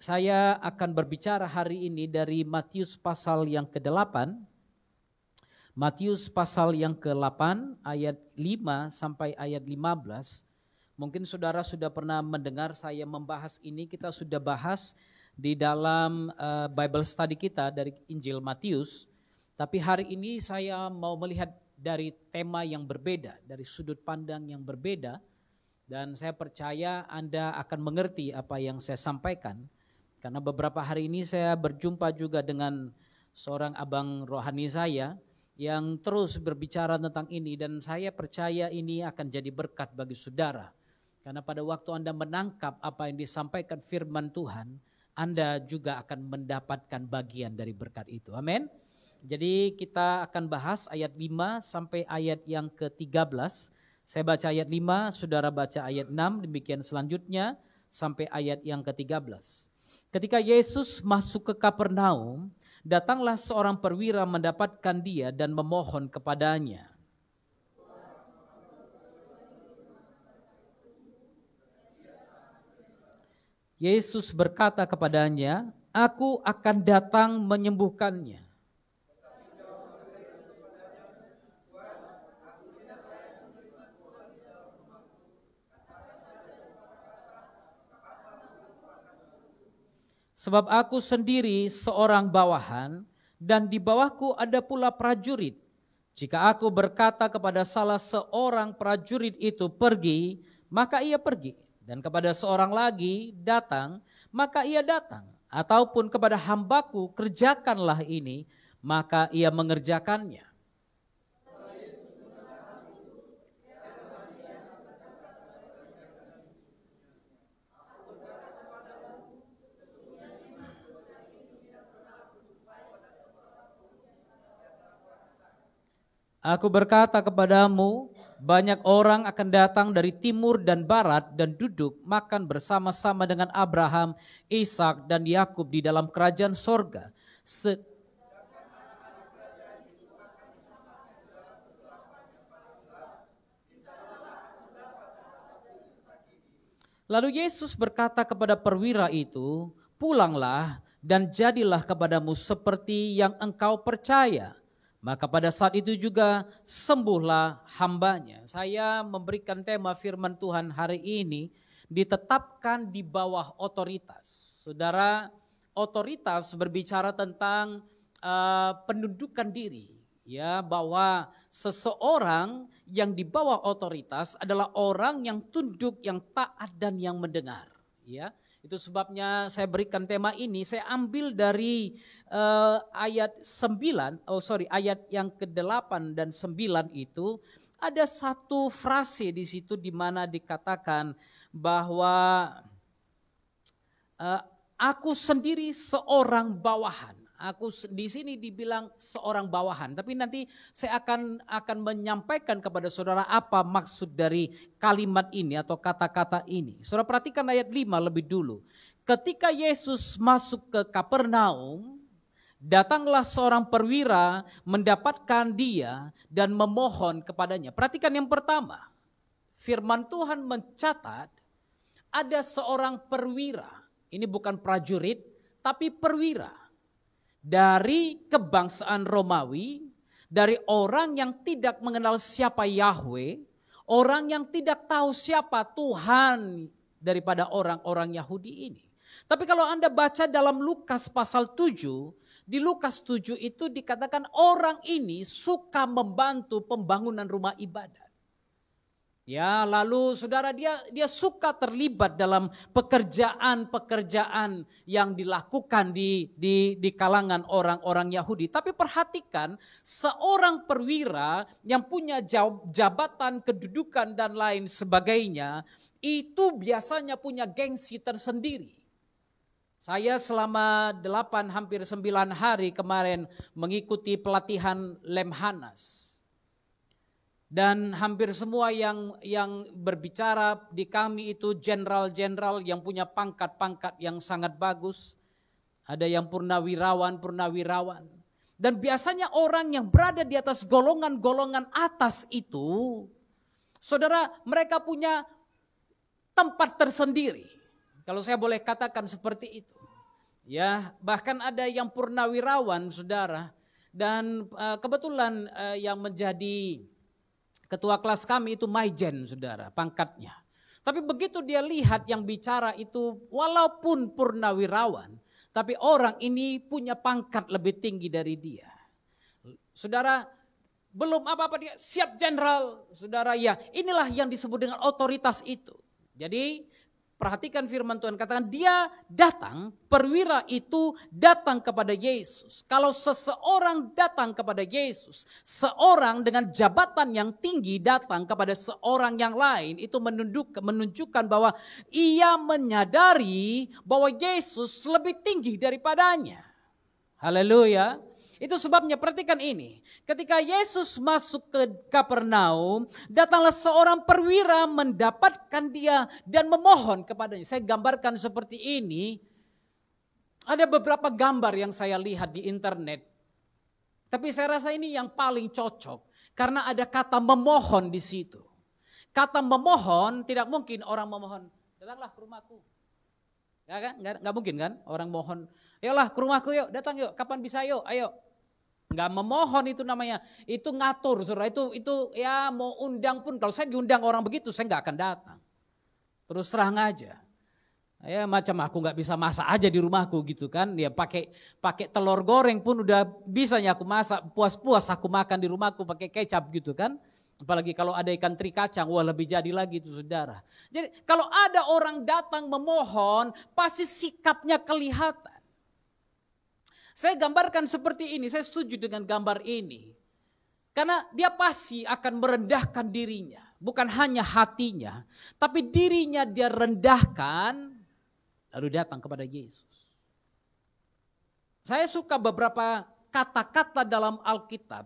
Saya akan berbicara hari ini dari Matius pasal yang ke-8. Matius pasal yang ke-8 ayat 5 sampai ayat 15. Mungkin saudara sudah pernah mendengar saya membahas ini, kita sudah bahas di dalam Bible study kita dari Injil Matius. Tapi hari ini saya mau melihat dari tema yang berbeda, dari sudut pandang yang berbeda. Dan saya percaya Anda akan mengerti apa yang saya sampaikan. Karena beberapa hari ini saya berjumpa juga dengan seorang abang rohani saya yang terus berbicara tentang ini, dan saya percaya ini akan jadi berkat bagi saudara. Karena pada waktu Anda menangkap apa yang disampaikan firman Tuhan, Anda juga akan mendapatkan bagian dari berkat itu. Amin. Jadi kita akan bahas ayat 5 sampai ayat yang ke-13. Saya baca ayat 5, saudara baca ayat 6, demikian selanjutnya sampai ayat yang ke-13. Ketika Yesus masuk ke Kapernaum, datanglah seorang perwira mendapatkan dia dan memohon kepadanya. Yesus berkata kepadanya, "Aku akan datang menyembuhkannya." Sebab aku sendiri seorang bawahan dan di bawahku ada pula prajurit. Jika aku berkata kepada salah seorang prajurit itu pergi, maka ia pergi. Dan kepada seorang lagi datang, maka ia datang. Ataupun kepada hambaku kerjakanlah ini, maka ia mengerjakannya. Aku berkata kepadamu, banyak orang akan datang dari timur dan barat dan duduk makan bersama-sama dengan Abraham, Ishak dan Yakub di dalam kerajaan sorga. Lalu Yesus berkata kepada perwira itu, "Pulanglah dan jadilah kepadamu seperti yang engkau percaya." Maka pada saat itu juga sembuhlah hambanya. Saya memberikan tema firman Tuhan hari ini, ditetapkan di bawah otoritas. Saudara, otoritas berbicara tentang pendudukan diri, ya, bahwa seseorang yang di bawah otoritas adalah orang yang tunduk, yang taat dan yang mendengar, ya. Itu sebabnya saya berikan tema ini, saya ambil dari ayat yang ke-8 dan 9 itu ada satu frase di situ di mana dikatakan bahwa aku sendiri seorang bawahan. Aku di sini dibilang seorang bawahan, tapi nanti saya akan menyampaikan kepada saudara apa maksud dari kalimat ini atau kata-kata ini. Saudara perhatikan ayat 5 lebih dulu. Ketika Yesus masuk ke Kapernaum, datanglah seorang perwira mendapatkan dia dan memohon kepadanya. Perhatikan yang pertama, firman Tuhan mencatat ada seorang perwira. Ini bukan prajurit, tapi perwira. Dari kebangsaan Romawi, dari orang yang tidak mengenal siapa Yahweh, orang yang tidak tahu siapa Tuhan daripada orang-orang Yahudi ini. Tapi kalau Anda baca dalam Lukas pasal 7, di Lukas 7 itu dikatakan orang ini suka membantu pembangunan rumah ibadat. Ya, lalu saudara dia suka terlibat dalam pekerjaan-pekerjaan yang dilakukan di kalangan orang-orang Yahudi. Tapi perhatikan, seorang perwira yang punya jabatan, kedudukan dan lain sebagainya, itu biasanya punya gengsi tersendiri. Saya selama 8 hampir 9 hari kemarin mengikuti pelatihan Lemhanas. Dan hampir semua yang berbicara di kami itu jenderal-jenderal yang punya pangkat-pangkat yang sangat bagus. Ada yang purnawirawan. Dan biasanya orang yang berada di atas golongan-golongan atas itu, saudara, mereka punya tempat tersendiri. Kalau saya boleh katakan seperti itu. Ya, bahkan ada yang purnawirawan, saudara. Dan kebetulan yang menjadi ketua kelas kami itu Maijen, saudara, pangkatnya. Tapi begitu dia lihat yang bicara itu walaupun purnawirawan, tapi orang ini punya pangkat lebih tinggi dari dia. Saudara, belum apa-apa dia siap jenderal, saudara, ya inilah yang disebut dengan otoritas itu. Jadi perhatikan firman Tuhan, katakan dia datang, perwira itu datang kepada Yesus. Kalau seseorang datang kepada Yesus, seorang dengan jabatan yang tinggi datang kepada seorang yang lain, itu menunjukkan bahwa ia menyadari bahwa Yesus lebih tinggi daripadanya. Haleluya. Itu sebabnya perhatikan ini. Ketika Yesus masuk ke Kapernaum, datanglah seorang perwira mendapatkan dia dan memohon kepadanya. Saya gambarkan seperti ini. Ada beberapa gambar yang saya lihat di internet. Tapi saya rasa ini yang paling cocok. Karena ada kata memohon di situ. Kata memohon, tidak mungkin orang memohon, datanglah ke rumahku. Nggak mungkin kan orang mohon, ayolah ke rumahku yuk, datang yuk, kapan bisa yuk, ayo. Nggak memohon itu namanya, itu ngatur, saudara. Itu ya mau undang pun, kalau saya diundang orang begitu saya nggak akan datang. Terus terang aja. Ya macam aku nggak bisa masak aja di rumahku gitu kan. Ya pakai telur goreng pun udah bisanya aku masak, puas-puas aku makan di rumahku pakai kecap gitu kan. Apalagi kalau ada ikan teri kacang, wah lebih jadi lagi itu, saudara. Jadi kalau ada orang datang memohon, pasti sikapnya kelihatan. Saya gambarkan seperti ini, saya setuju dengan gambar ini. Karena dia pasti akan merendahkan dirinya, bukan hanya hatinya, tapi dirinya dia rendahkan, lalu datang kepada Yesus. Saya suka beberapa kata-kata dalam Alkitab.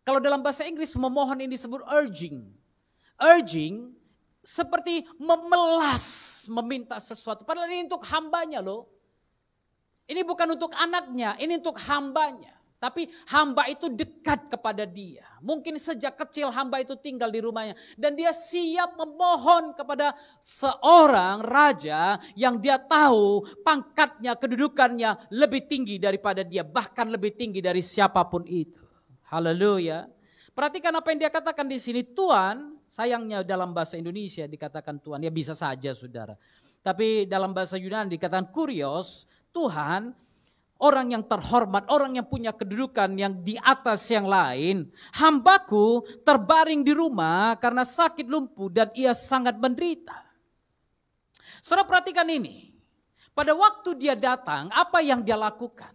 Kalau dalam bahasa Inggris memohon ini disebut urging. Urging seperti memelas, meminta sesuatu. Padahal ini untuk hambanya loh. Ini bukan untuk anaknya, ini untuk hambanya. Tapi hamba itu dekat kepada dia. Mungkin sejak kecil hamba itu tinggal di rumahnya. Dan dia siap memohon kepada seorang raja yang dia tahu pangkatnya, kedudukannya lebih tinggi daripada dia. Bahkan lebih tinggi dari siapapun itu. Haleluya. Perhatikan apa yang dia katakan di sini. Tuan, sayangnya dalam bahasa Indonesia dikatakan Tuan. Ya bisa saja saudara. Tapi dalam bahasa Yunani dikatakan kurios. Tuhan, orang yang terhormat, orang yang punya kedudukan yang di atas yang lain. Hambaku terbaring di rumah karena sakit lumpuh dan ia sangat menderita. Saudara perhatikan ini. Pada waktu dia datang, apa yang dia lakukan?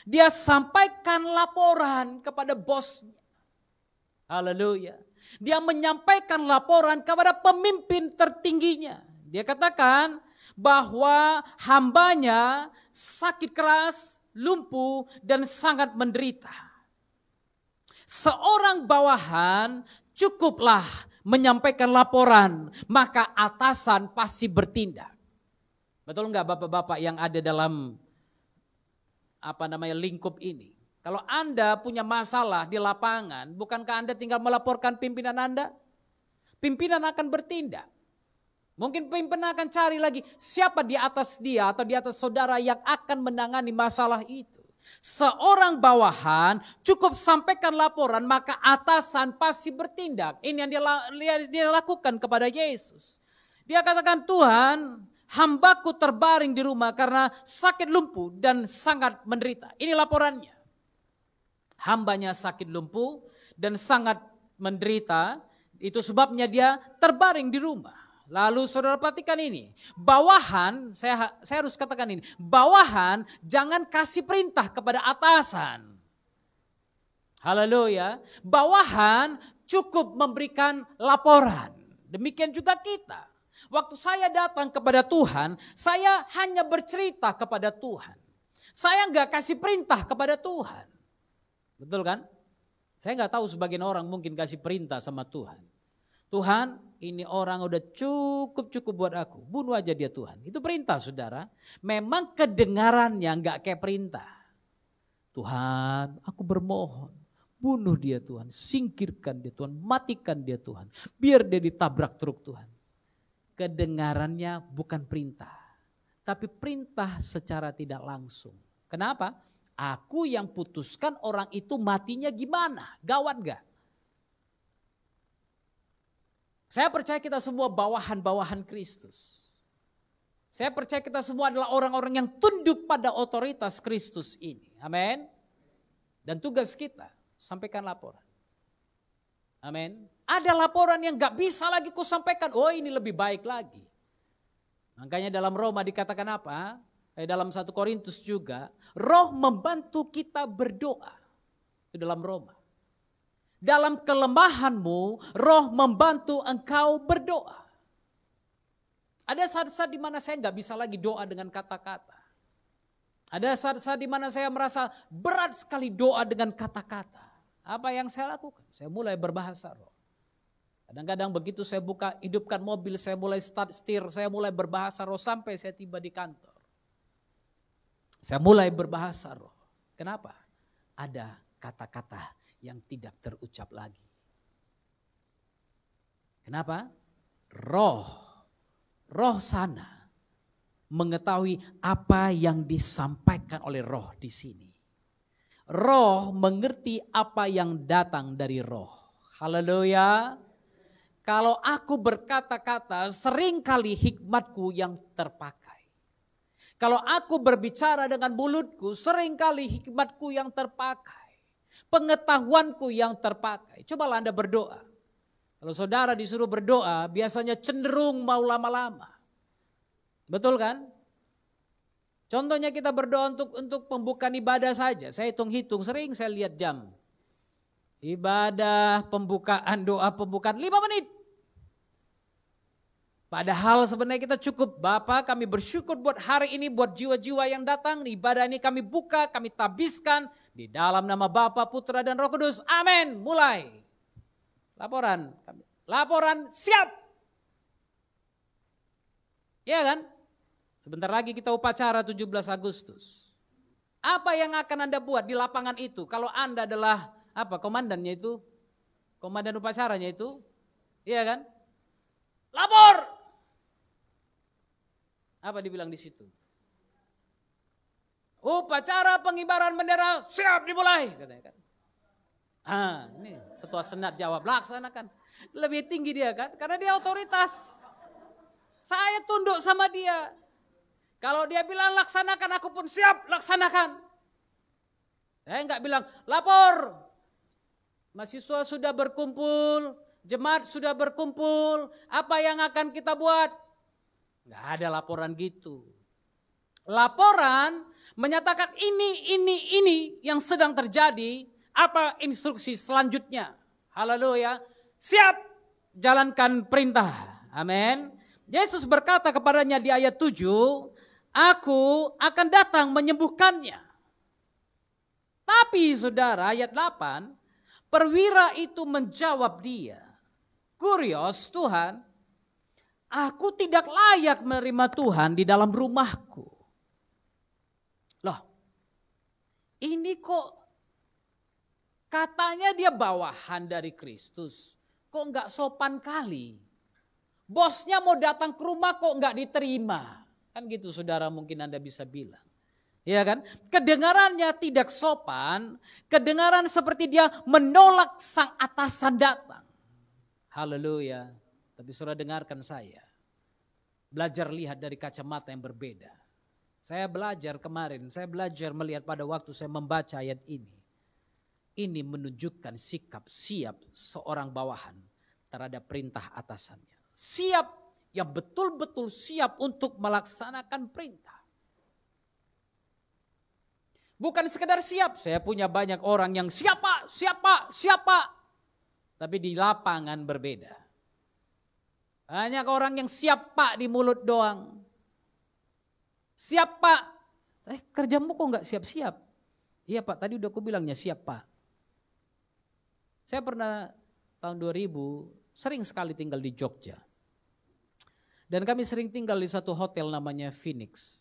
Dia sampaikan laporan kepada bosnya. Haleluya. Dia menyampaikan laporan kepada pemimpin tertingginya. Dia katakan bahwa hambanya sakit keras, lumpuh dan sangat menderita. Seorang bawahan cukuplah menyampaikan laporan, maka atasan pasti bertindak. Betul enggak bapak-bapak yang ada dalam lingkup ini? Kalau Anda punya masalah di lapangan, bukankah Anda tinggal melaporkan pimpinan Anda? Pimpinan akan bertindak. Mungkin pimpinan akan cari lagi siapa di atas dia atau di atas saudara yang akan menangani masalah itu. Seorang bawahan cukup sampaikan laporan maka atasan pasti bertindak. Ini yang dia lakukan kepada Yesus. Dia katakan, Tuhan, hambaku terbaring di rumah karena sakit lumpuh dan sangat menderita. Ini laporannya. Hambanya sakit lumpuh dan sangat menderita. Itu sebabnya dia terbaring di rumah. Lalu saudara perhatikan ini, bawahan, saya harus katakan ini, bawahan jangan kasih perintah kepada atasan. Haleluya, bawahan cukup memberikan laporan. Demikian juga kita. Waktu saya datang kepada Tuhan, saya hanya bercerita kepada Tuhan. Saya nggak kasih perintah kepada Tuhan. Betul kan? Saya nggak tahu sebagian orang mungkin kasih perintah sama Tuhan. Tuhan, ini orang udah cukup buat aku. Bunuh aja dia Tuhan. Itu perintah saudara. Memang kedengarannya gak kayak perintah. Tuhan, aku bermohon. Bunuh dia Tuhan. Singkirkan dia Tuhan. Matikan dia Tuhan. Biar dia ditabrak truk Tuhan. Kedengarannya bukan perintah. tapi perintah secara tidak langsung. Kenapa? Aku yang putuskan orang itu matinya gimana, gawat gak? Saya percaya kita semua bawahan-bawahan Kristus. Saya percaya kita semua adalah orang-orang yang tunduk pada otoritas Kristus ini. Amin. Dan tugas kita, sampaikan laporan. Amin. Ada laporan yang gak bisa lagi ku sampaikan. Oh, ini lebih baik lagi. Makanya dalam Roma dikatakan apa? Dalam 1 Korintus juga, Roh membantu kita berdoa. Itu dalam Roma. Dalam kelemahanmu, Roh membantu engkau berdoa. Ada saat-saat di mana saya nggak bisa lagi doa dengan kata-kata. Ada saat-saat di mana saya merasa berat sekali doa dengan kata-kata. Apa yang saya lakukan? Saya mulai berbahasa roh. Kadang-kadang begitu saya buka, hidupkan mobil, saya mulai start setir, saya mulai berbahasa roh sampai saya tiba di kantor. Saya mulai berbahasa roh. Kenapa? Ada kata-kata yang tidak terucap lagi. Kenapa? Roh sana mengetahui apa yang disampaikan oleh roh di sini. Roh mengerti apa yang datang dari roh. Haleluya. Kalau aku berkata-kata, seringkali hikmatku yang terpakai. Kalau aku berbicara dengan mulutku, seringkali hikmatku yang terpakai. Pengetahuanku yang terpakai. Cobalah Anda berdoa. Kalau saudara disuruh berdoa, biasanya cenderung mau lama-lama. Betul kan? Contohnya kita berdoa untuk pembukaan ibadah saja. Saya hitung-hitung, sering saya lihat jam. Ibadah, pembukaan, doa pembukaan 5 menit. Padahal sebenarnya kita cukup, Bapa kami bersyukur buat hari ini, buat jiwa-jiwa yang datang. Ibadah ini kami buka, kami tabiskan di dalam nama Bapa, Putra dan Roh Kudus. Amin. Mulai. Laporan siap. Ya kan? Sebentar lagi kita upacara 17 Agustus. Apa yang akan Anda buat di lapangan itu? Kalau Anda adalah komandannya itu? Komandan upacaranya itu? Iya kan? Lapor! Apa dibilang di situ? Upacara pengibaran bendera siap dimulai, katanya kan. Ini ketua senat jawab, laksanakan. Lebih tinggi dia kan, karena dia otoritas. Saya tunduk sama dia. Kalau dia bilang laksanakan, aku pun siap laksanakan. Saya enggak bilang lapor. Mahasiswa sudah berkumpul, jemaat sudah berkumpul, apa yang akan kita buat? Enggak ada laporan gitu. Laporan menyatakan ini yang sedang terjadi, apa instruksi selanjutnya. Haleluya. Siap jalankan perintah. Amin. Yesus berkata kepadanya di ayat 7, aku akan datang menyembuhkannya. Tapi saudara ayat 8, perwira itu menjawab dia, Kurios Tuhan, aku tidak layak menerima Tuhan di dalam rumahku. Loh, ini kok katanya dia bawahan dari Kristus, kok enggak sopan kali. Bosnya mau datang ke rumah kok enggak diterima. Kan gitu saudara mungkin Anda bisa bilang. Ya kan? Kedengarannya tidak sopan, kedengaran seperti dia menolak sang atasan datang. Haleluya. Tapi saudara dengarkan saya. Belajar lihat dari kacamata yang berbeda. Saya belajar kemarin, saya belajar melihat pada waktu saya membaca ayat ini. Ini menunjukkan sikap siap seorang bawahan terhadap perintah atasannya. Siap, yang betul-betul siap untuk melaksanakan perintah. Bukan sekedar siap, saya punya banyak orang yang siap pak. Tapi di lapangan berbeda. Banyak orang yang siap pak di mulut doang. Siap pak, kerjamu kok enggak siap-siap? Iya pak, tadi udah aku bilangnya siap pak. Saya pernah tahun 2000 sering sekali tinggal di Jogja. Dan kami sering tinggal di satu hotel namanya Phoenix.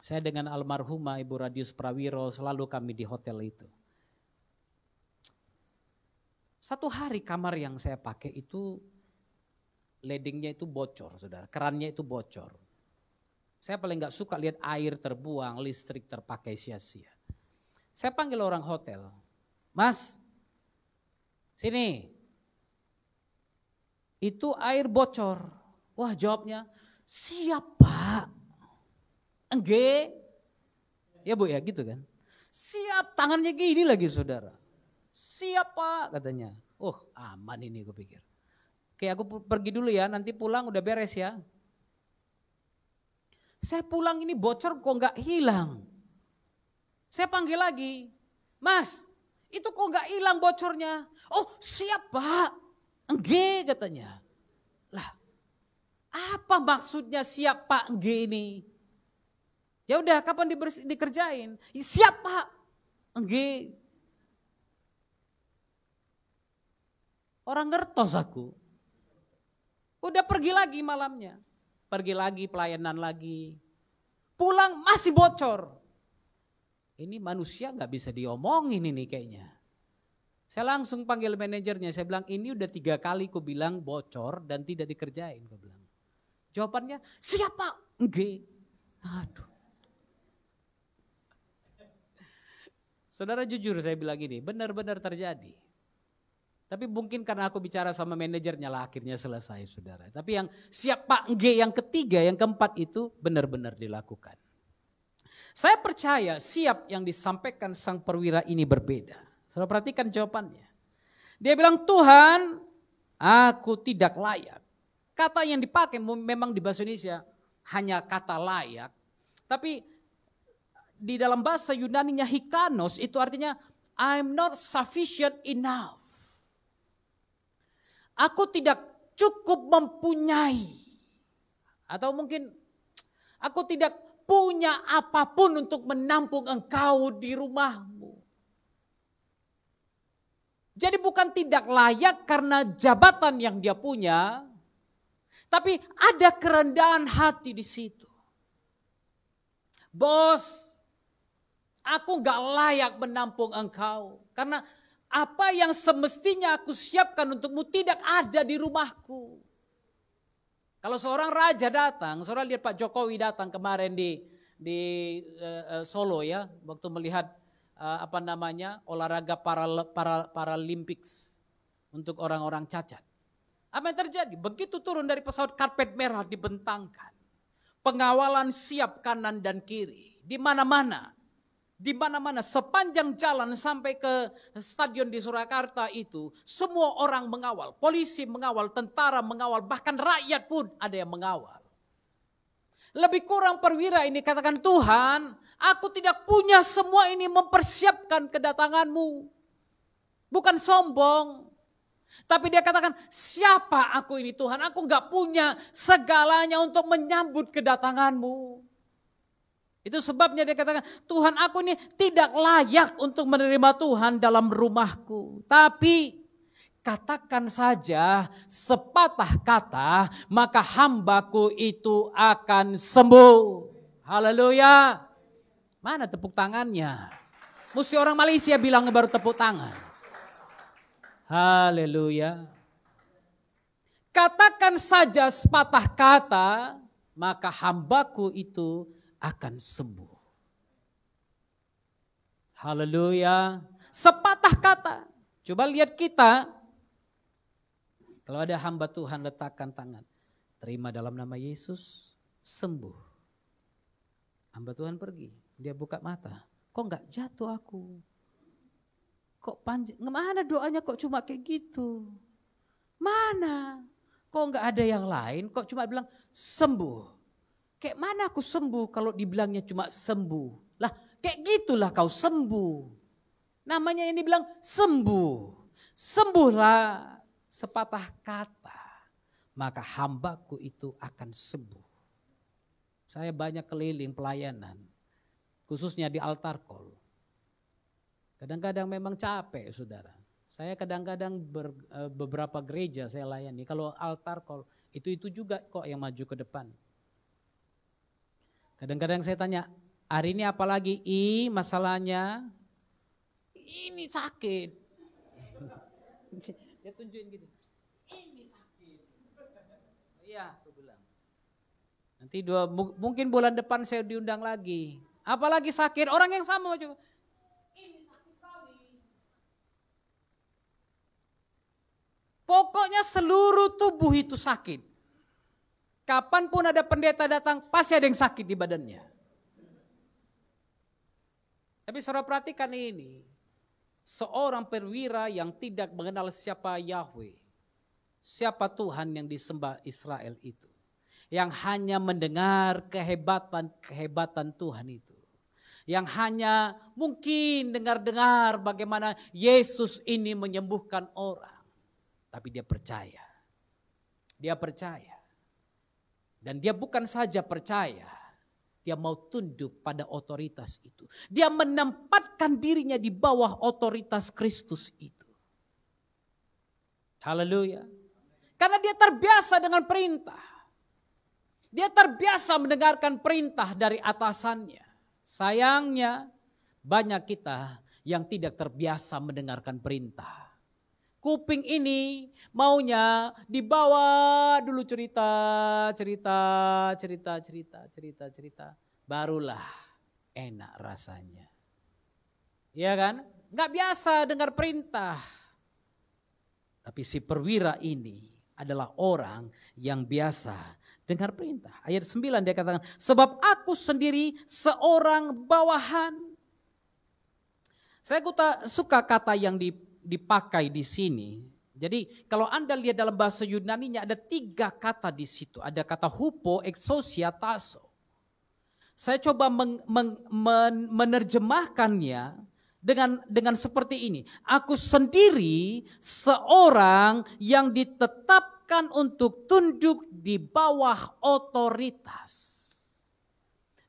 Saya dengan almarhumah Ibu Radius Prawiro selalu kami di hotel itu. Satu hari kamar yang saya pakai itu ledingnya itu bocor, saudara. Kerannya itu bocor. Saya paling gak suka lihat air terbuang, listrik terpakai sia-sia. Saya panggil orang hotel, Mas, sini, itu air bocor. Wah jawabnya, siap Pak. Enggak. Ya Bu ya gitu kan. Siap, tangannya gini lagi saudara. Siap Pak katanya. Oh aman ini gue pikir. Oke aku pergi dulu ya, nanti pulang udah beres ya. Saya pulang ini bocor kok gak hilang. Saya panggil lagi, Mas itu kok gak hilang bocornya. Oh siap Pak, enggak katanya. Lah apa maksudnya siap Pak enggak ini? Ya udah kapan dikerjain? Siap Pak, enggak. Orang ngertos aku. Udah pergi lagi malamnya. Pergi lagi, pelayanan lagi. Pulang masih bocor. Ini manusia gak bisa diomongin ini kayaknya. Saya langsung panggil manajernya. Saya bilang ini udah 3 kali ku bilang bocor dan tidak dikerjain. Ku bilang. Jawabannya siapa? Enggak. Aduh. Saudara jujur saya bilang gini, benar-benar terjadi. Tapi mungkin karena aku bicara sama manajernya lah akhirnya selesai saudara. Tapi yang siap Pak G yang ketiga, yang keempat itu benar-benar dilakukan. Saya percaya siap yang disampaikan sang perwira ini berbeda. Saudara perhatikan jawabannya. Dia bilang Tuhan aku tidak layak. Kata yang dipakai memang di bahasa Indonesia hanya kata layak. Tapi di dalam bahasa Yunaninya hikanos itu artinya I'm not sufficient enough. Aku tidak cukup mempunyai. Atau mungkin aku tidak punya apapun untuk menampung engkau di rumahmu. Jadi bukan tidak layak karena jabatan yang dia punya. Tapi ada kerendahan hati di situ. Bos, aku gak layak menampung engkau. Karena apa yang semestinya aku siapkan untukmu tidak ada di rumahku. Kalau seorang raja datang, saudara lihat Pak Jokowi datang kemarin di Solo ya, waktu melihat olahraga Paralympics untuk orang-orang cacat. Apa yang terjadi? Begitu turun dari pesawat karpet merah dibentangkan. Pengawalan siap kanan dan kiri, di mana-mana. Di mana-mana sepanjang jalan sampai ke stadion di Surakarta itu semua orang mengawal, polisi mengawal, tentara mengawal, bahkan rakyat pun ada yang mengawal. Lebih kurang perwira ini katakan Tuhan, aku tidak punya semua ini mempersiapkan kedatanganmu. Bukan sombong. Tapi dia katakan siapa aku ini Tuhan, aku gak punya segalanya untuk menyambut kedatanganmu. Itu sebabnya dia katakan, Tuhan aku ini tidak layak untuk menerima Tuhan dalam rumahku. Tapi katakan saja sepatah kata, maka hambaku itu akan sembuh. Haleluya. Mana tepuk tangannya? Mesti orang Malaysia bilang baru tepuk tangan. Haleluya. Katakan saja sepatah kata, maka hambaku itu akan sembuh. Haleluya. Sepatah kata. Coba lihat kita. Kalau ada hamba Tuhan letakkan tangan. Terima dalam nama Yesus. Sembuh. Hamba Tuhan pergi. Dia buka mata. Kok gak jatuh aku? Kok panjang? Mana doanya kok cuma kayak gitu? Mana? Kok gak ada yang lain? Kok cuma bilang sembuh? Kayak mana aku sembuh kalau dibilangnya cuma sembuh? Lah kayak gitulah kau sembuh. Namanya ini bilang sembuh. Sembuhlah sepatah kata. Maka hambaku itu akan sembuh. Saya banyak keliling pelayanan. Khususnya di altar call. Kadang-kadang memang capek saudara. Saya kadang-kadang beberapa gereja saya layani. Kalau altar call itu juga kok yang maju ke depan. Kadang-kadang saya tanya, hari ini apa lagi? Masalahnya ini sakit. Dia tunjukin gitu. Ini sakit. Iya, aku bilang. Nanti mungkin bulan depan saya diundang lagi. Apalagi sakit, orang yang sama juga. Ini sakit kali. Pokoknya seluruh tubuh itu sakit. Kapanpun ada pendeta datang, pasti ada yang sakit di badannya. Tapi saudara perhatikan ini. Seorang perwira yang tidak mengenal siapa Yahweh. Siapa Tuhan yang disembah Israel itu. Yang hanya mendengar kehebatan Tuhan itu. Yang hanya mungkin dengar-dengar bagaimana Yesus ini menyembuhkan orang. Tapi dia percaya. Dia percaya. Dan dia bukan saja percaya. Dia mau tunduk pada otoritas itu. Dia menempatkan dirinya di bawah otoritas Kristus itu. Haleluya. Karena dia terbiasa dengan perintah. Dia terbiasa mendengarkan perintah dari atasannya. Sayangnya banyak kita yang tidak terbiasa mendengarkan perintah. Kuping ini maunya dibawa dulu cerita. Barulah enak rasanya. Iya kan? Gak biasa dengar perintah. Tapi si perwira ini adalah orang yang biasa dengar perintah. Ayat 9 dia katakan, sebab aku sendiri seorang bawahan. Saya suka kata yang dipakai di sini. Jadi kalau Anda lihat dalam bahasa Yunaninya ada 3 kata di situ. Ada kata hupo, exousia, tasso. Saya coba menerjemahkannya dengan seperti ini. Aku sendiri seorang yang ditetapkan untuk tunduk di bawah otoritas.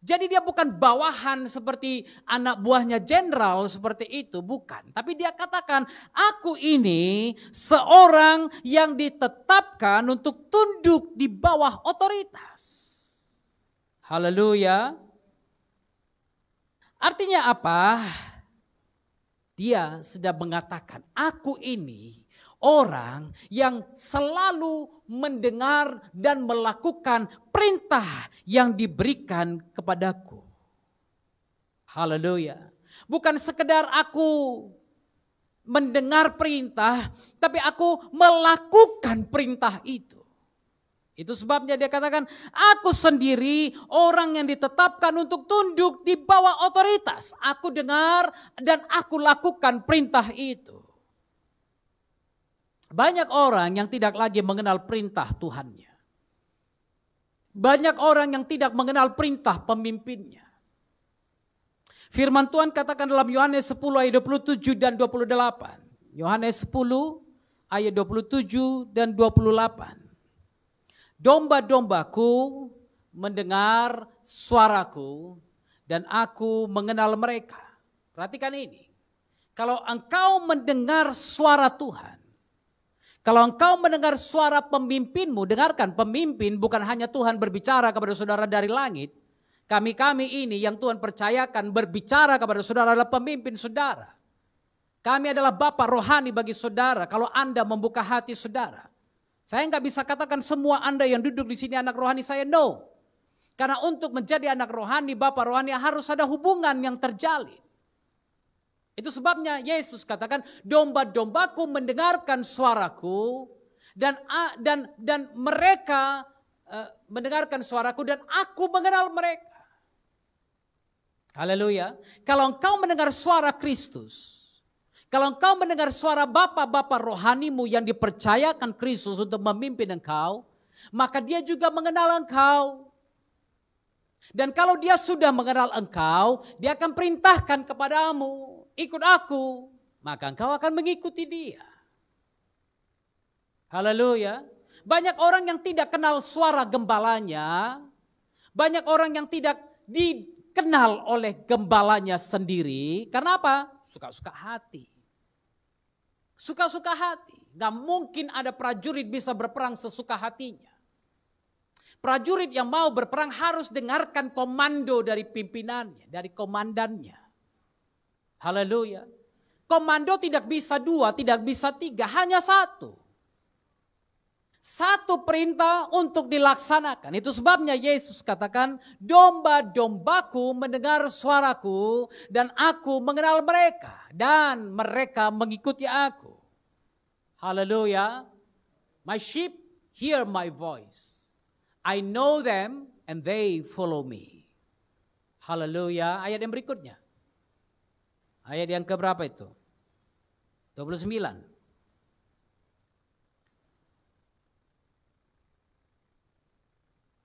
Jadi dia bukan bawahan seperti anak buahnya jenderal seperti itu, bukan. Tapi dia katakan, aku ini seorang yang ditetapkan untuk tunduk di bawah otoritas. Haleluya. Artinya apa? Dia sedang mengatakan, aku ini orang yang selalu mendengar dan melakukan perintah yang diberikan kepadaku. Haleluya. Bukan sekedar aku mendengar perintah, tapi aku melakukan perintah itu. Itu sebabnya dia katakan, aku sendiri orang yang ditetapkan untuk tunduk di bawah otoritas. Aku dengar dan aku lakukan perintah itu. Banyak orang yang tidak lagi mengenal perintah Tuhannya. Banyak orang yang tidak mengenal perintah pemimpinnya. Firman Tuhan katakan dalam Yohanes 10 ayat 27 dan 28. Yohanes 10 ayat 27 dan 28. Domba-dombaku mendengar suaraku dan aku mengenal mereka. Perhatikan ini. Kalau engkau mendengar suara Tuhan, kalau engkau mendengar suara pemimpinmu, dengarkan, pemimpin bukan hanya Tuhan berbicara kepada saudara dari langit. Kami ini yang Tuhan percayakan berbicara kepada saudara adalah pemimpin saudara. Kami adalah Bapa rohani bagi saudara kalau Anda membuka hati saudara. Saya nggak bisa katakan semua Anda yang duduk di sini anak rohani saya, no. Karena untuk menjadi anak rohani, Bapa rohani harus ada hubungan yang terjalin. Itu sebabnya Yesus katakan, domba-dombaku mendengarkan suaraku dan mereka mendengarkan suaraku dan aku mengenal mereka. Haleluya. Kalau engkau mendengar suara Kristus, kalau engkau mendengar suara Bapa-Bapa rohanimu yang dipercayakan Kristus untuk memimpin engkau, maka dia juga mengenal engkau. Dan kalau dia sudah mengenal engkau, dia akan perintahkan kepadamu, ikut aku, maka engkau akan mengikuti dia. Haleluya. Banyak orang yang tidak kenal suara gembalanya, banyak orang yang tidak dikenal oleh gembalanya sendiri. Karena apa? Suka-suka hati. Suka-suka hati. Gak mungkin ada prajurit bisa berperang sesuka hatinya. Prajurit yang mau berperang harus dengarkan komando dari pimpinannya, dari komandannya. Haleluya. Komando tidak bisa 2, tidak bisa 3, hanya 1. Satu perintah untuk dilaksanakan. Itu sebabnya Yesus katakan, domba-dombaku mendengar suaraku dan aku mengenal mereka. Dan mereka mengikuti aku. Haleluya. My sheep hear my voice. I know them and they follow me. Haleluya. Ayat yang berikutnya. Ayat yang keberapa itu? 29.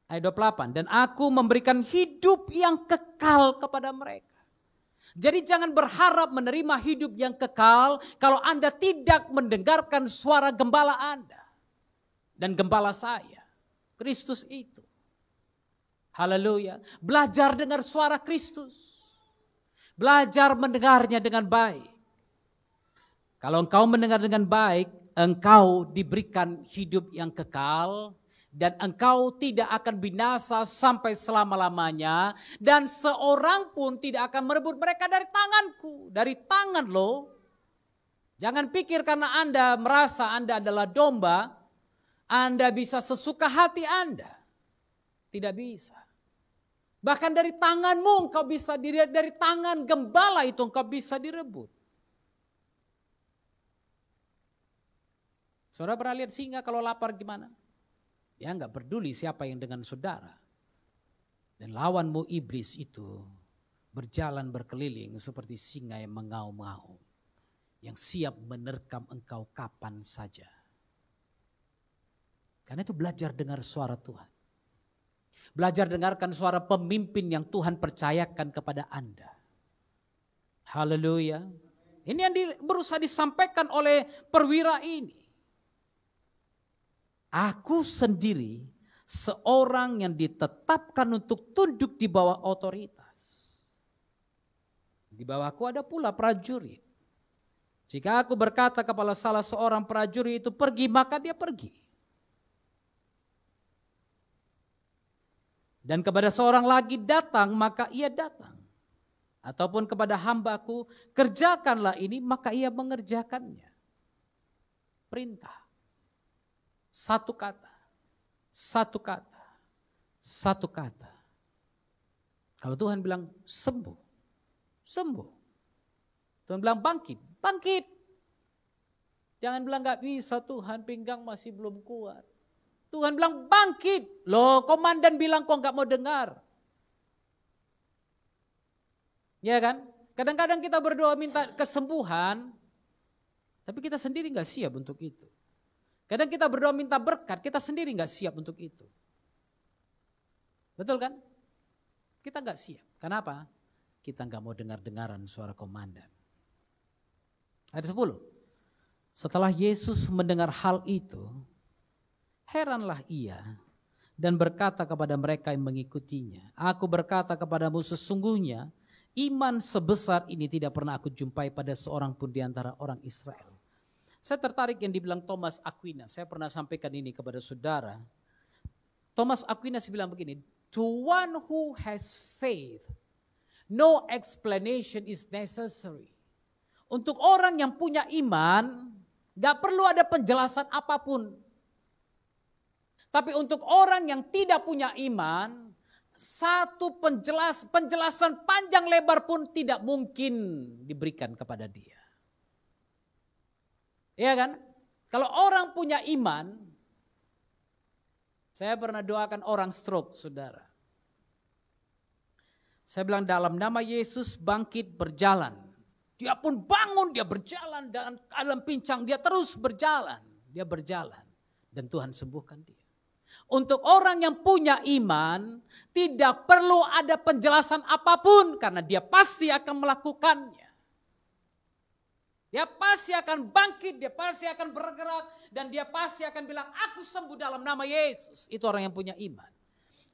Ayat 28. Dan aku memberikan hidup yang kekal kepada mereka. Jadi jangan berharap menerima hidup yang kekal kalau Anda tidak mendengarkan suara gembala Anda. Dan gembala saya. Kristus itu. Haleluya. Belajar dengar suara Kristus. Belajar mendengarnya dengan baik. Kalau engkau mendengar dengan baik, engkau diberikan hidup yang kekal. Dan engkau tidak akan binasa sampai selama-lamanya. Dan seorang pun tidak akan merebut mereka dari tanganku. Dari tangan lo. Jangan pikir karena Anda merasa Anda adalah domba. Anda bisa sesuka hati Anda. Tidak bisa. Bahkan dari tanganmu engkau bisa direbut. Dari tangan gembala itu engkau bisa direbut. Saudara pernah lihat singa kalau lapar gimana? Dia nggak peduli siapa yang dengan saudara. Dan lawanmu iblis itu berjalan berkeliling seperti singa yang mengaum-ngaum. Yang siap menerkam engkau kapan saja. Karena itu belajar dengar suara Tuhan. Belajar dengarkan suara pemimpin yang Tuhan percayakan kepada Anda. Haleluya. Ini yang berusaha disampaikan oleh perwira ini. Aku sendiri seorang yang ditetapkan untuk tunduk di bawah otoritas. Di bawahku ada pula prajurit. Jika aku berkata kepada salah seorang prajurit itu pergi, maka dia pergi. Dan kepada seorang lagi datang, maka ia datang. Ataupun kepada hambaku, kerjakanlah ini, maka ia mengerjakannya. Perintah. Satu kata, satu kata, satu kata. Kalau Tuhan bilang sembuh, sembuh. Tuhan bilang bangkit, bangkit. Jangan bilang gak bisa Tuhan, pinggang masih belum kuat. Tuhan bilang bangkit. Loh, komandan bilang kok gak mau dengar. Ya kan? Kadang-kadang kita berdoa minta kesembuhan, tapi kita sendiri gak siap untuk itu. Kadang kita berdoa minta berkat, kita sendiri gak siap untuk itu. Betul kan? Kita gak siap. Kenapa? Kita gak mau dengar-dengaran suara komandan. Ayat 10. Setelah Yesus mendengar hal itu, heranlah ia dan berkata kepada mereka yang mengikutinya, aku berkata kepadamu sesungguhnya, iman sebesar ini tidak pernah aku jumpai pada seorang pun di antara orang Israel. Saya tertarik yang dibilang Thomas Aquinas. Saya pernah sampaikan ini kepada saudara. Thomas Aquinas bilang begini, to one who has faith, no explanation is necessary. Untuk orang yang punya iman, gak perlu ada penjelasan apapun. Tapi untuk orang yang tidak punya iman, satu penjelasan panjang lebar pun tidak mungkin diberikan kepada dia. Iya kan? Kalau orang punya iman, saya pernah doakan orang stroke, saudara. Saya bilang dalam nama Yesus bangkit berjalan. Dia pun bangun, dia berjalan dalam pincang, dia terus berjalan. Dia berjalan dan Tuhan sembuhkan dia. Untuk orang yang punya iman, tidak perlu ada penjelasan apapun karena dia pasti akan melakukannya. Dia pasti akan bangkit, dia pasti akan bergerak, dan dia pasti akan bilang, aku sembuh dalam nama Yesus. Itu orang yang punya iman.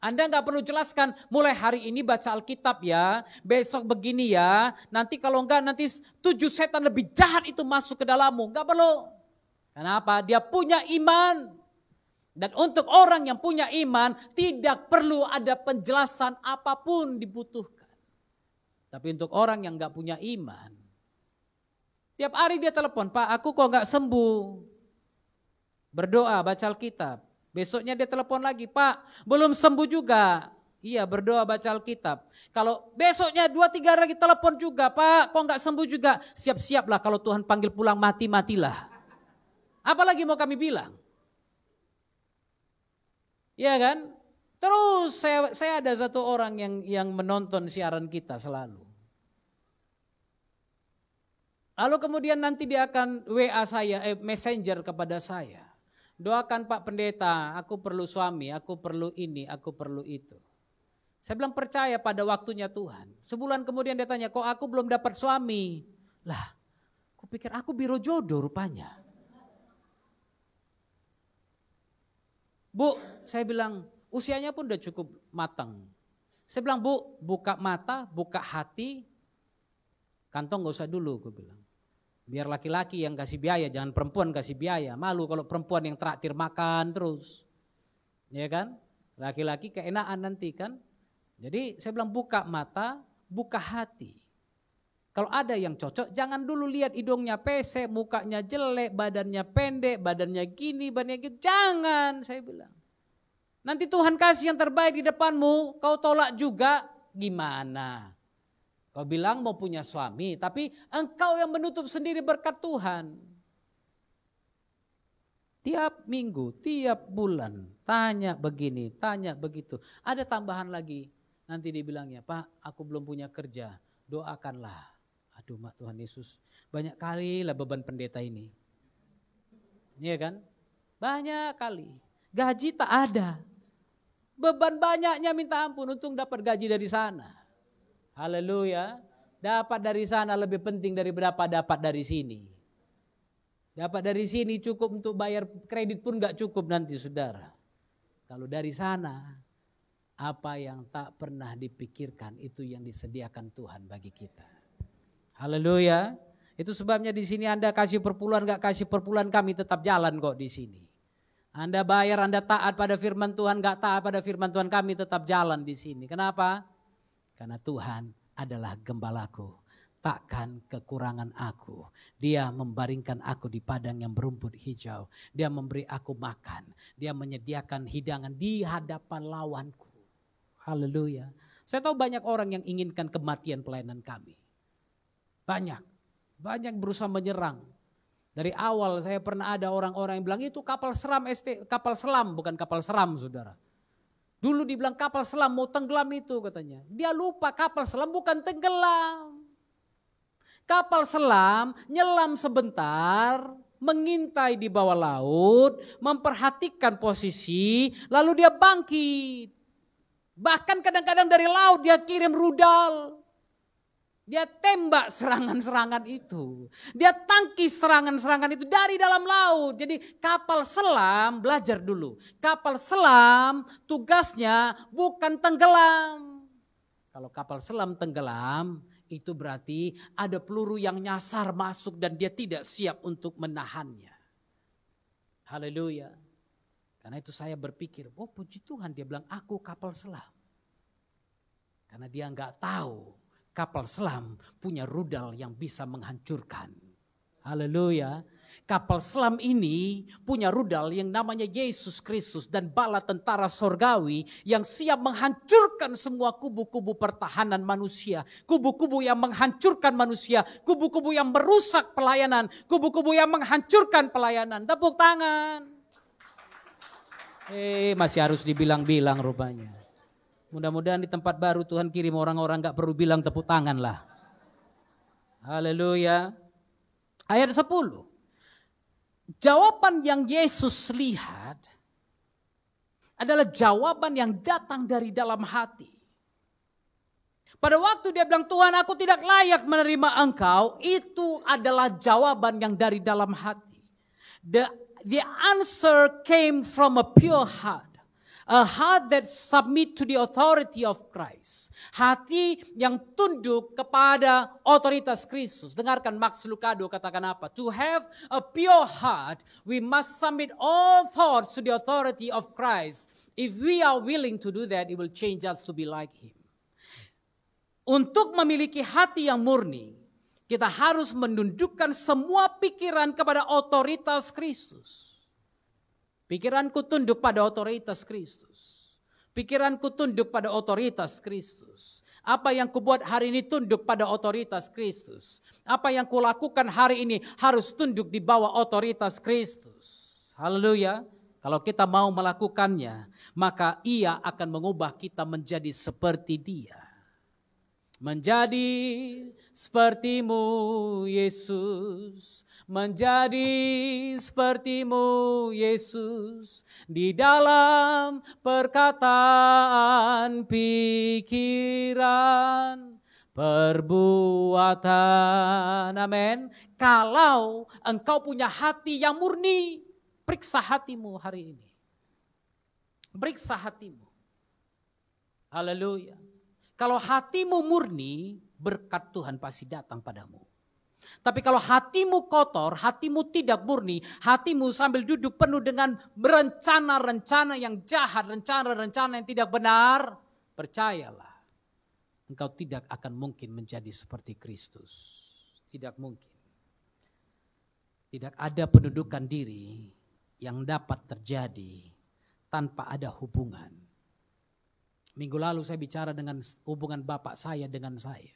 Anda gak perlu jelaskan, mulai hari ini baca Alkitab ya, besok begini ya, nanti kalau enggak nanti 7 setan lebih jahat itu masuk ke dalammu. Gak perlu. Kenapa? Dia punya iman. Dan untuk orang yang punya iman, tidak perlu ada penjelasan apapun dibutuhkan. Tapi untuk orang yang gak punya iman, tiap hari dia telepon, Pak aku kok gak sembuh. Berdoa, baca Alkitab. Besoknya dia telepon lagi, Pak belum sembuh juga. Iya, berdoa, baca Alkitab. Kalau besoknya 2-3 hari lagi telepon juga, Pak kok nggak sembuh juga. Siap-siaplah kalau Tuhan panggil pulang mati-matilah. Apalagi mau kami bilang? Iya kan? Terus saya ada satu orang yang menonton siaran kita selalu. Lalu kemudian nanti dia akan WA saya, messenger kepada saya. Doakan Pak Pendeta, aku perlu suami, aku perlu ini, aku perlu itu. Saya bilang percaya pada waktunya Tuhan. Sebulan kemudian dia tanya, kok aku belum dapat suami? Lah, aku pikir aku biro jodoh rupanya. Bu, saya bilang usianya pun udah cukup matang. Saya bilang, Bu, buka mata, buka hati, kantong gak usah dulu, gue bilang. Biar laki-laki yang kasih biaya, jangan perempuan kasih biaya. Malu kalau perempuan yang traktir makan terus. Ya kan? Laki-laki keenaan nanti kan. Jadi saya bilang buka mata, buka hati. Kalau ada yang cocok, jangan dulu lihat hidungnya pesek, mukanya jelek, badannya pendek, badannya gini, badannya gitu. Jangan, saya bilang. Nanti Tuhan kasih yang terbaik di depanmu, kau tolak juga, gimana? Kau bilang mau punya suami, tapi engkau yang menutup sendiri berkat Tuhan. Tiap minggu, tiap bulan, tanya begini, tanya begitu. Ada tambahan lagi. Nanti dibilangnya, Pak aku belum punya kerja, doakanlah. Aduh mak Tuhan Yesus, banyak kali lah beban pendeta ini. Iya kan? Banyak kali. Gaji tak ada. Beban banyaknya minta ampun, untung dapat gaji dari sana. Haleluya. Dapat dari sana lebih penting dari berapa dapat dari sini. Dapat dari sini cukup untuk bayar kredit pun gak cukup nanti saudara. Kalau dari sana, apa yang tak pernah dipikirkan itu yang disediakan Tuhan bagi kita. Haleluya. Itu sebabnya di sini Anda kasih perpuluhan gak kasih perpuluhan kami tetap jalan kok di sini. Anda bayar, Anda taat pada firman Tuhan, gak taat pada firman Tuhan kami tetap jalan di sini. Kenapa? Karena Tuhan adalah gembalaku, takkan kekurangan aku. Dia membaringkan aku di padang yang berumput hijau. Dia memberi aku makan. Dia menyediakan hidangan di hadapan lawanku. Haleluya. Saya tahu banyak orang yang inginkan kematian pelayanan kami. Banyak berusaha menyerang. Dari awal saya pernah ada orang-orang yang bilang itu kapal selam bukan kapal seram saudara. Dulu dibilang kapal selam mau tenggelam itu katanya. Dia lupa kapal selam bukan tenggelam. Kapal selam nyelam sebentar, mengintai di bawah laut, memperhatikan posisi, lalu dia bangkit. Bahkan kadang-kadang dari laut dia kirim rudal. Dia tembak serangan-serangan itu. Dia tangkis serangan-serangan itu dari dalam laut. Jadi kapal selam, belajar dulu. Kapal selam tugasnya bukan tenggelam. Kalau kapal selam tenggelam, itu berarti ada peluru yang nyasar masuk dan dia tidak siap untuk menahannya. Haleluya. Karena itu saya berpikir, oh puji Tuhan dia bilang aku kapal selam. Karena dia enggak tahu kapal selam punya rudal yang bisa menghancurkan. Haleluya. Kapal selam ini punya rudal yang namanya Yesus Kristus dan bala tentara sorgawi yang siap menghancurkan semua kubu-kubu pertahanan manusia. Kubu-kubu yang menghancurkan manusia. Kubu-kubu yang merusak pelayanan. Kubu-kubu yang menghancurkan pelayanan. Tepuk tangan. Masih harus dibilang-bilang rupanya. Mudah-mudahan di tempat baru Tuhan kirim orang-orang gak perlu bilang tepuk tangan lah. Haleluya. Ayat 10. Jawaban yang Yesus lihat adalah jawaban yang datang dari dalam hati. Pada waktu dia bilang Tuhan aku tidak layak menerima engkau, itu adalah jawaban yang dari dalam hati. The answer came from a pure heart. A heart that submit to the authority of Christ. Hati yang tunduk kepada otoritas Kristus. Dengarkan Max Lucado katakan apa? To have a pure heart, we must submit all thoughts to the authority of Christ. If we are willing to do that, it will change us to be like Him. Untuk memiliki hati yang murni, kita harus menundukkan semua pikiran kepada otoritas Kristus. Pikiranku tunduk pada otoritas Kristus. Pikiranku tunduk pada otoritas Kristus. Apa yang kubuat hari ini tunduk pada otoritas Kristus. Apa yang kulakukan hari ini harus tunduk di bawah otoritas Kristus. Haleluya. Kalau kita mau melakukannya, maka Ia akan mengubah kita menjadi seperti Dia. Menjadi seperti-Mu Yesus, menjadi seperti-Mu Yesus, di dalam perkataan, pikiran, perbuatan. Amin. Kalau engkau punya hati yang murni, periksa hatimu hari ini. Periksa hatimu. Haleluya. Kalau hatimu murni, berkat Tuhan pasti datang padamu. Tapi kalau hatimu kotor, hatimu tidak murni, hatimu sambil duduk penuh dengan rencana-rencana yang jahat, rencana-rencana yang tidak benar, percayalah, engkau tidak akan mungkin menjadi seperti Kristus. Tidak mungkin. Tidak ada pendudukan diri yang dapat terjadi tanpa ada hubungan. Minggu lalu saya bicara dengan hubungan bapak saya dengan saya.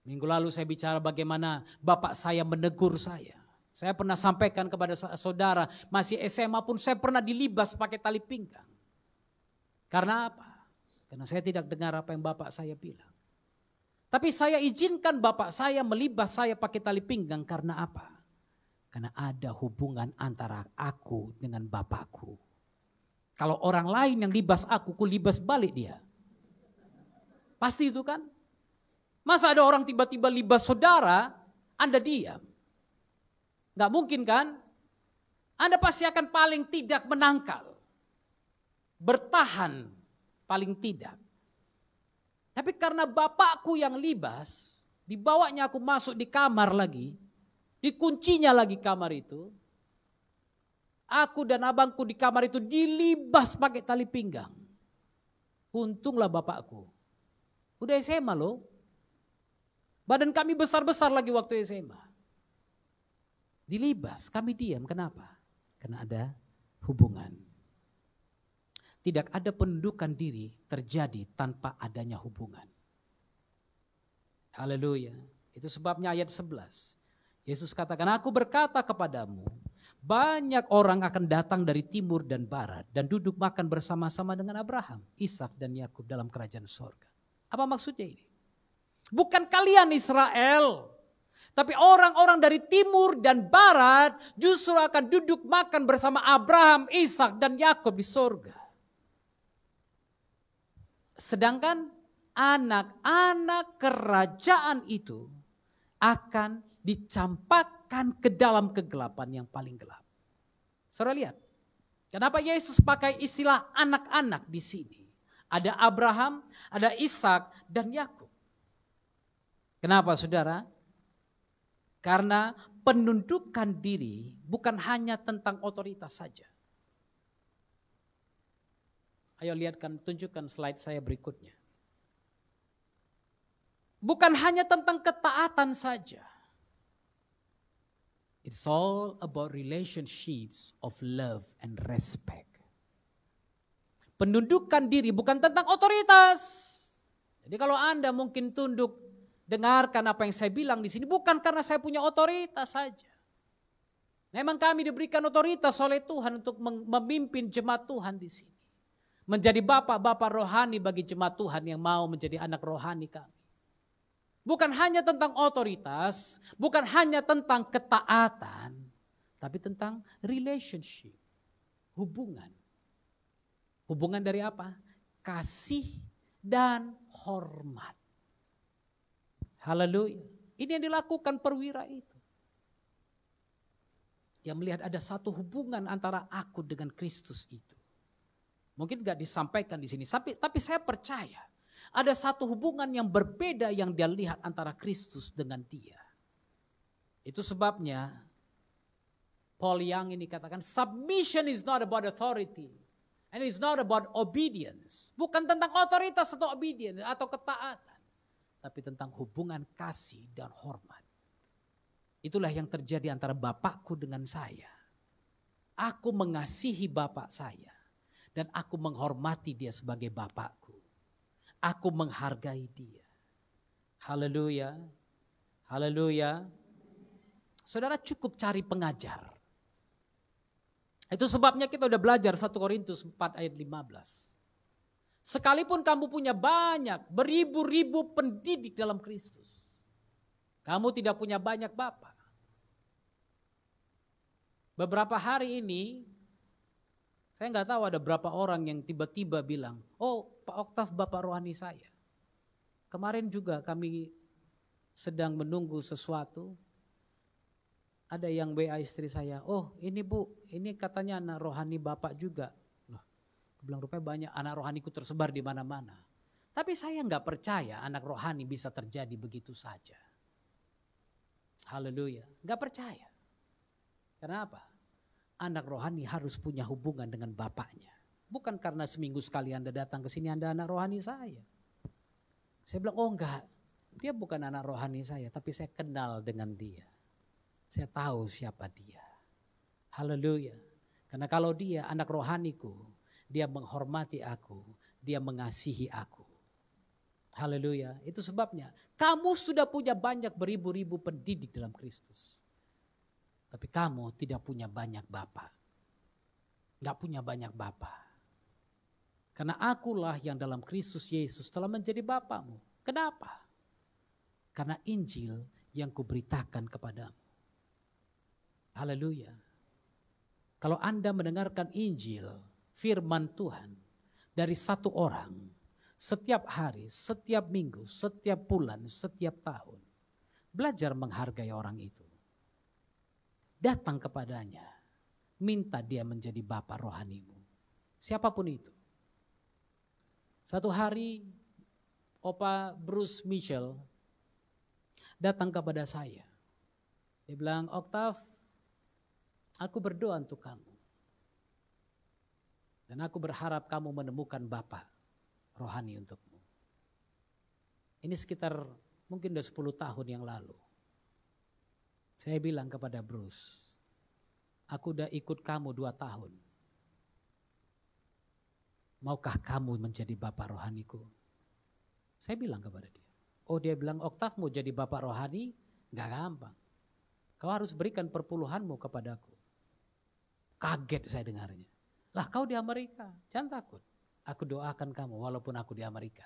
Minggu lalu saya bicara bagaimana bapak saya menegur saya. Saya pernah sampaikan kepada saudara, masih SMA pun saya pernah dilibas pakai tali pinggang. Karena apa? Karena saya tidak dengar apa yang bapak saya bilang. Tapi saya izinkan bapak saya melibas saya pakai tali pinggang karena apa? Karena ada hubungan antara aku dengan bapakku. Kalau orang lain yang libas aku libas balik dia. Pasti itu kan? Masa ada orang tiba-tiba libas saudara, Anda diam? Gak mungkin kan? Anda pasti akan paling tidak menangkal. Bertahan paling tidak. Tapi karena bapakku yang libas, dibawanya aku masuk di kamar lagi, dikuncinya lagi kamar itu. Aku dan abangku di kamar itu dilibas pakai tali pinggang. Untunglah bapakku. Udah SMA loh. Badan kami besar-besar lagi waktu SMA. Dilibas, kami diam. Kenapa? Karena ada hubungan. Tidak ada pendudukan diri terjadi tanpa adanya hubungan. Haleluya. Itu sebabnya ayat 11. Yesus katakan, aku berkata kepadamu, banyak orang akan datang dari timur dan barat dan duduk makan bersama-sama dengan Abraham, Ishak dan Yakub dalam kerajaan sorga. Apa maksudnya ini? Bukan kalian Israel, tapi orang-orang dari timur dan barat justru akan duduk makan bersama Abraham, Ishak dan Yakub di sorga. Sedangkan anak-anak kerajaan itu akan dicampakkan ke dalam kegelapan yang paling gelap. Saudara lihat, kenapa Yesus pakai istilah anak-anak di sini? Ada Abraham, ada Ishak dan Yakub. Kenapa saudara? Karena penundukan diri bukan hanya tentang otoritas saja. Ayo lihatkan, tunjukkan slide saya berikutnya. Bukan hanya tentang ketaatan saja. It's all about relationships of love and respect. Pendudukan diri bukan tentang otoritas. Jadi kalau Anda mungkin tunduk, dengarkan apa yang saya bilang di sini bukan karena saya punya otoritas saja. Memang kami diberikan otoritas oleh Tuhan untuk memimpin jemaat Tuhan di sini. Menjadi bapak-bapak rohani bagi jemaat Tuhan yang mau menjadi anak rohani kami. Bukan hanya tentang otoritas, bukan hanya tentang ketaatan, tapi tentang relationship, hubungan. Hubungan dari apa? Kasih dan hormat. Haleluya. Ini yang dilakukan perwira itu. Dia melihat ada satu hubungan antara aku dengan Kristus itu. Mungkin gak disampaikan di sini, tapi saya percaya. Ada satu hubungan yang berbeda yang dia lihat antara Kristus dengan dia. Itu sebabnya Paul Young ini katakan submission is not about authority and it's not about obedience. Bukan tentang otoritas atau obedience atau ketaatan. Tapi tentang hubungan kasih dan hormat. Itulah yang terjadi antara bapakku dengan saya. Aku mengasihi bapak saya. Dan aku menghormati dia sebagai bapakku. Aku menghargai dia. Haleluya. Haleluya. Saudara cukup cari pengajar. Itu sebabnya kita udah belajar 1 Korintus 4 ayat 15. Sekalipun kamu punya banyak, beribu-ribu pendidik dalam Kristus. Kamu tidak punya banyak bapak. Beberapa hari ini, saya nggak tahu ada berapa orang yang tiba-tiba bilang, oh Pak Oktav bapak rohani saya. Kemarin juga kami sedang menunggu sesuatu. Ada yang WA istri saya, oh ini Bu, ini katanya anak rohani bapak juga. Loh, aku bilang rupanya banyak anak rohaniku tersebar di mana-mana. Tapi saya nggak percaya anak rohani bisa terjadi begitu saja. Haleluya, nggak percaya. Kenapa? Anak rohani harus punya hubungan dengan bapaknya. Bukan karena seminggu sekali Anda datang ke sini Anda anak rohani saya. Saya bilang, oh enggak, dia bukan anak rohani saya, tapi saya kenal dengan dia. Saya tahu siapa dia. Haleluya. Karena kalau dia anak rohaniku, dia menghormati aku, dia mengasihi aku. Haleluya. Itu sebabnya kamu sudah punya banyak beribu-ribu pendidik dalam Kristus. Tapi kamu tidak punya banyak bapak. Gak punya banyak bapak. Karena akulah yang dalam Kristus Yesus telah menjadi bapakmu. Kenapa? Karena Injil yang kuberitakan kepadamu. Haleluya. Kalau Anda mendengarkan Injil, firman Tuhan dari satu orang, setiap hari, setiap minggu, setiap bulan, setiap tahun, belajar menghargai orang itu. Datang kepadanya, minta dia menjadi bapa rohanimu. Siapapun itu. Satu hari, Opa Bruce Mitchell datang kepada saya. Dia bilang, Oktav, aku berdoa untuk kamu. Dan aku berharap kamu menemukan bapa rohani untukmu. Ini sekitar mungkin udah 10 tahun yang lalu. Saya bilang kepada Bruce, aku udah ikut kamu 2 tahun. Maukah kamu menjadi bapak rohaniku? Saya bilang kepada dia. Oh dia bilang, Oktav mau jadi bapak rohani? Gak gampang. Kau harus berikan perpuluhanmu kepadaku. Kaget saya dengarnya. Lah kau di Amerika, jangan takut. Aku doakan kamu walaupun aku di Amerika.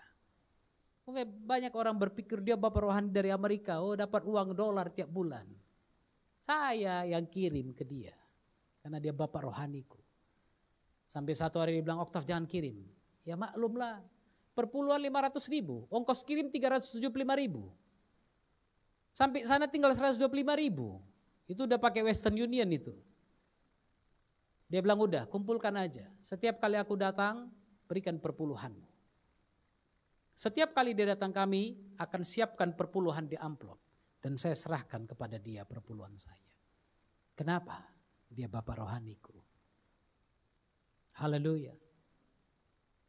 Oke, banyak orang berpikir dia bapak rohani dari Amerika. Oh dapat uang $, tiap bulan. Saya yang kirim ke dia. Karena dia bapak rohaniku. Sampai satu hari dia bilang, Oktav jangan kirim. Ya maklumlah. Perpuluhan 500.000. Ongkos kirim 375.000. Sampai sana tinggal 125.000. Itu udah pakai Western Union itu. Dia bilang udah kumpulkan aja. Setiap kali aku datang berikan perpuluhanmu. Setiap kali dia datang kami akan siapkan perpuluhan di amplop. Dan saya serahkan kepada dia perpuluhan saya. Kenapa? Dia bapak rohaniku. Haleluya.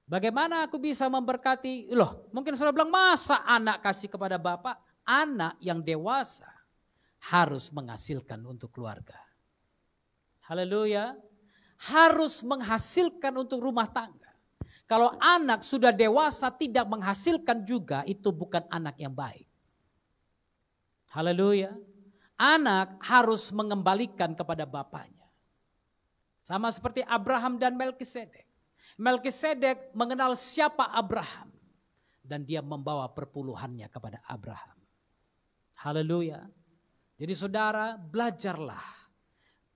Bagaimana aku bisa memberkati? Loh mungkin saudara bilang masa anak kasih kepada bapak? Anak yang dewasa harus menghasilkan untuk keluarga. Haleluya. Harus menghasilkan untuk rumah tangga. Kalau anak sudah dewasa tidak menghasilkan juga itu bukan anak yang baik. Haleluya. Anak harus mengembalikan kepada bapaknya. Sama seperti Abraham dan Melkisedek. Melkisedek mengenal siapa Abraham. Dan dia membawa perpuluhannya kepada Abraham. Haleluya. Jadi saudara belajarlah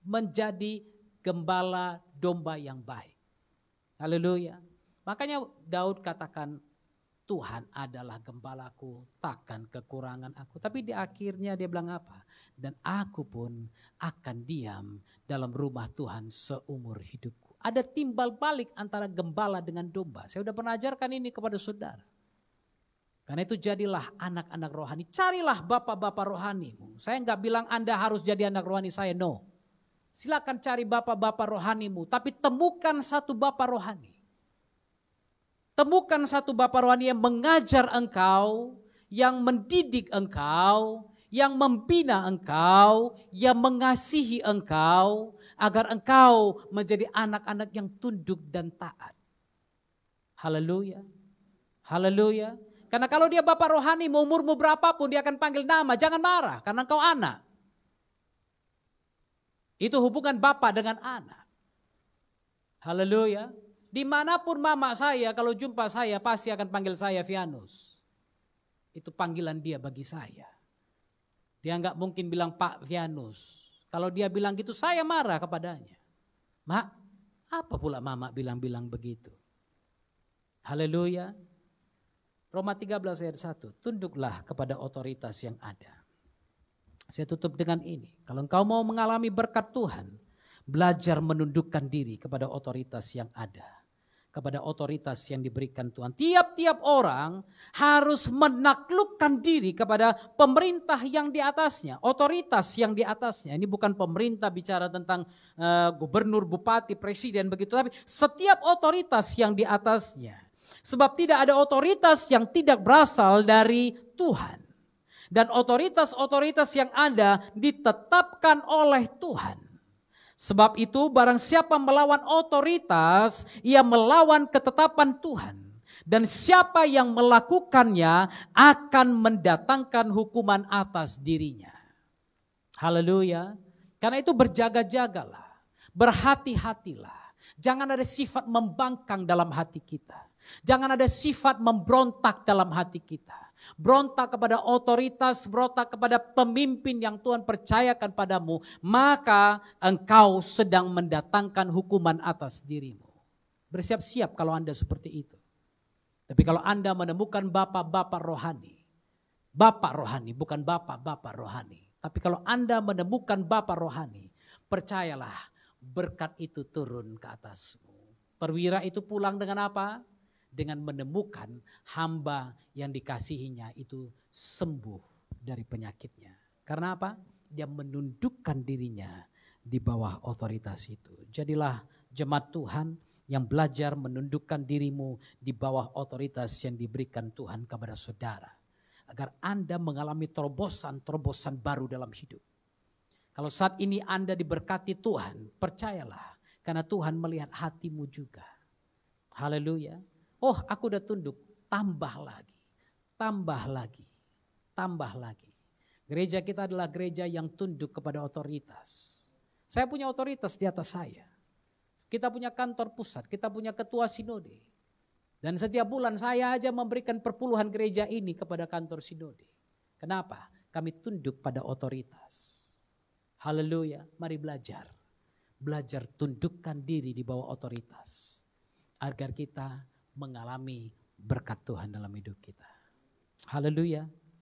menjadi gembala domba yang baik. Haleluya. Makanya Daud katakan, Tuhan adalah gembalaku, takkan kekurangan aku. Tapi di akhirnya dia bilang apa? Dan aku pun akan diam dalam rumah Tuhan seumur hidupku. Ada timbal balik antara gembala dengan domba. Saya sudah pernah ajarkan ini kepada saudara. Karena itu jadilah anak-anak rohani. Carilah bapak-bapak rohanimu. Saya enggak bilang Anda harus jadi anak rohani saya, no. Silakan cari bapak-bapak rohanimu. Tapi temukan satu bapak rohani. Temukan satu bapak rohani yang mengajar engkau, yang mendidik engkau, yang membina engkau, yang mengasihi engkau, agar engkau menjadi anak-anak yang tunduk dan taat. Haleluya. Haleluya. Karena kalau dia bapak rohani, mau umurmu berapapun dia akan panggil nama, jangan marah karena engkau anak. Itu hubungan bapak dengan anak. Haleluya. Dimanapun mama saya kalau jumpa saya pasti akan panggil saya Vianus. Itu panggilan dia bagi saya. Dia nggak mungkin bilang Pak Vianus. Kalau dia bilang gitu saya marah kepadanya. Mak, apa pula mama bilang-bilang begitu? Haleluya. Roma 13 ayat 1. Tunduklah kepada otoritas yang ada. Saya tutup dengan ini. Kalau engkau mau mengalami berkat Tuhan, belajar menundukkan diri kepada otoritas yang ada. Kepada otoritas yang diberikan Tuhan. Tiap-tiap orang harus menaklukkan diri kepada pemerintah yang di atasnya. Otoritas yang di atasnya. Ini bukan pemerintah bicara tentang gubernur, bupati, presiden begitu. Tapi setiap otoritas yang di atasnya. Sebab tidak ada otoritas yang tidak berasal dari Tuhan. Dan otoritas-otoritas yang ada ditetapkan oleh Tuhan. Sebab itu barang siapa melawan otoritas, ia melawan ketetapan Tuhan. Dan siapa yang melakukannya akan mendatangkan hukuman atas dirinya. Haleluya. Karena itu berjaga-jagalah, berhati-hatilah. Jangan ada sifat membangkang dalam hati kita. Jangan ada sifat memberontak dalam hati kita. Berontak kepada otoritas, berontak kepada pemimpin yang Tuhan percayakan padamu, maka engkau sedang mendatangkan hukuman atas dirimu. Bersiap-siap kalau Anda seperti itu. Tapi kalau Anda menemukan bapak-bapak rohani, bukan bapak-bapak rohani. Tapi kalau Anda menemukan bapak rohani, percayalah berkat itu turun ke atasmu. Perwira itu pulang dengan apa? Dengan menemukan hamba yang dikasihinya itu sembuh dari penyakitnya. Karena apa? Dia menundukkan dirinya di bawah otoritas itu. Jadilah jemaat Tuhan yang belajar menundukkan dirimu di bawah otoritas yang diberikan Tuhan kepada saudara. Agar Anda mengalami terobosan-terobosan baru dalam hidup. Kalau saat ini Anda diberkati Tuhan, percayalah. Karena Tuhan melihat hatimu juga. Haleluya. Oh, aku udah tunduk, tambah lagi, tambah lagi, tambah lagi. Gereja kita adalah gereja yang tunduk kepada otoritas. Saya punya otoritas di atas saya. Kita punya kantor pusat, kita punya ketua sinode. Dan setiap bulan saya aja memberikan perpuluhan gereja ini kepada kantor sinode. Kenapa? Kami tunduk pada otoritas. Haleluya, mari belajar. Belajar tundukkan diri di bawah otoritas. Agar kita mengalami berkat Tuhan dalam hidup kita. Haleluya.